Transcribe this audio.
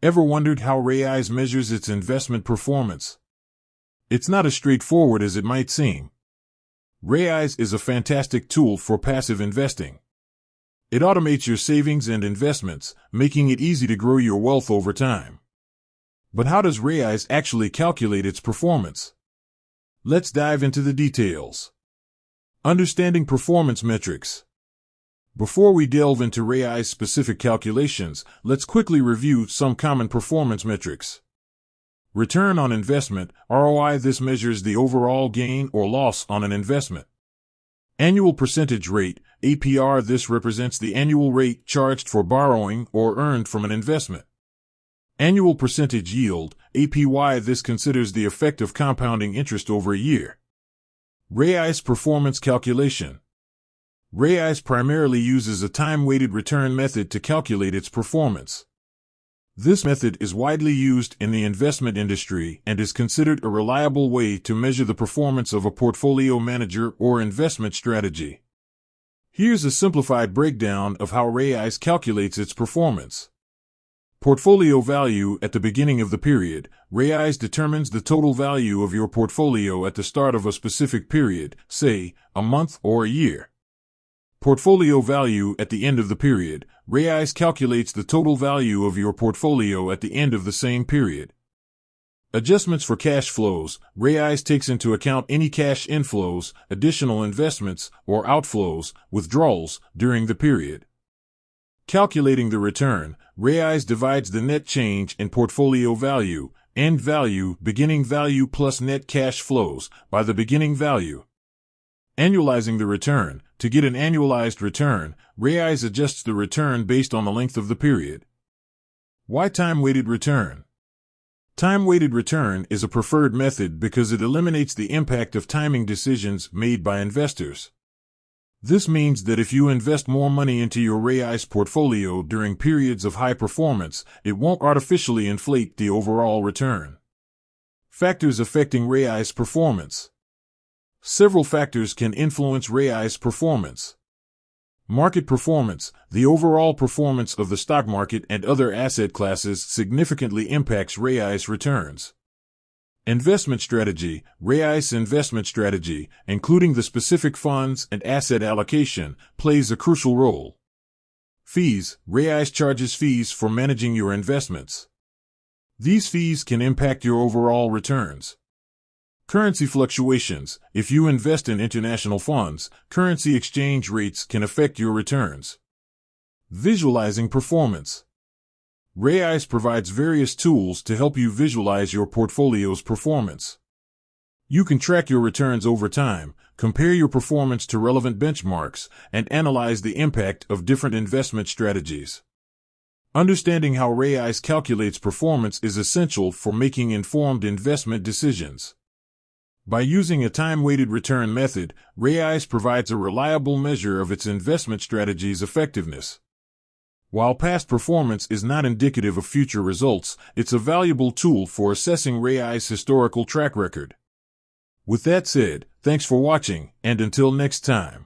Ever wondered how Raiz measures its investment performance? It's not as straightforward as it might seem. Raiz is a fantastic tool for passive investing. It automates your savings and investments, making it easy to grow your wealth over time. But how does Raiz actually calculate its performance? Let's dive into the details. Understanding performance metrics. Before we delve into Raiz specific calculations, let's quickly review some common performance metrics. Return on investment, ROI. This measures the overall gain or loss on an investment. Annual percentage rate, APR. This represents the annual rate charged for borrowing or earned from an investment. Annual percentage yield, APY. This considers the effect of compounding interest over a year. Raiz performance calculation. Raiz primarily uses a time-weighted return method to calculate its performance. This method is widely used in the investment industry and is considered a reliable way to measure the performance of a portfolio manager or investment strategy. Here's a simplified breakdown of how Raiz calculates its performance. Portfolio value. At the beginning of the period, Raiz determines the total value of your portfolio at the start of a specific period, say, a month or a year. Portfolio value. At the end of the period, Raiz calculates the total value of your portfolio at the end of the same period. Adjustments for cash flows. Raiz takes into account any cash inflows, additional investments, or outflows, withdrawals, during the period. Calculating the return. Raiz divides the net change in portfolio value, end value, beginning value plus net cash flows, by the beginning value. Annualizing the return. To get an annualized return, Raiz adjusts the return based on the length of the period. Why time-weighted return? Time-weighted return is a preferred method because it eliminates the impact of timing decisions made by investors. This means that if you invest more money into your Raiz portfolio during periods of high performance, it won't artificially inflate the overall return. Factors affecting Raiz performance. Several factors can influence Raiz performance. Market performance. The overall performance of the stock market and other asset classes significantly impacts Raiz returns. Investment strategy. Raiz investment strategy, including the specific funds and asset allocation, plays a crucial role. Fees. Raiz charges fees for managing your investments. These fees can impact your overall returns. Currency fluctuations. If you invest in international funds, currency exchange rates can affect your returns. Visualizing performance. Raiz provides various tools to help you visualize your portfolio's performance. You can track your returns over time, compare your performance to relevant benchmarks, and analyze the impact of different investment strategies. Understanding how Raiz calculates performance is essential for making informed investment decisions. By using a time-weighted return method, Raiz provides a reliable measure of its investment strategy's effectiveness. While past performance is not indicative of future results, it's a valuable tool for assessing Raiz's historical track record. With that said, thanks for watching, and until next time.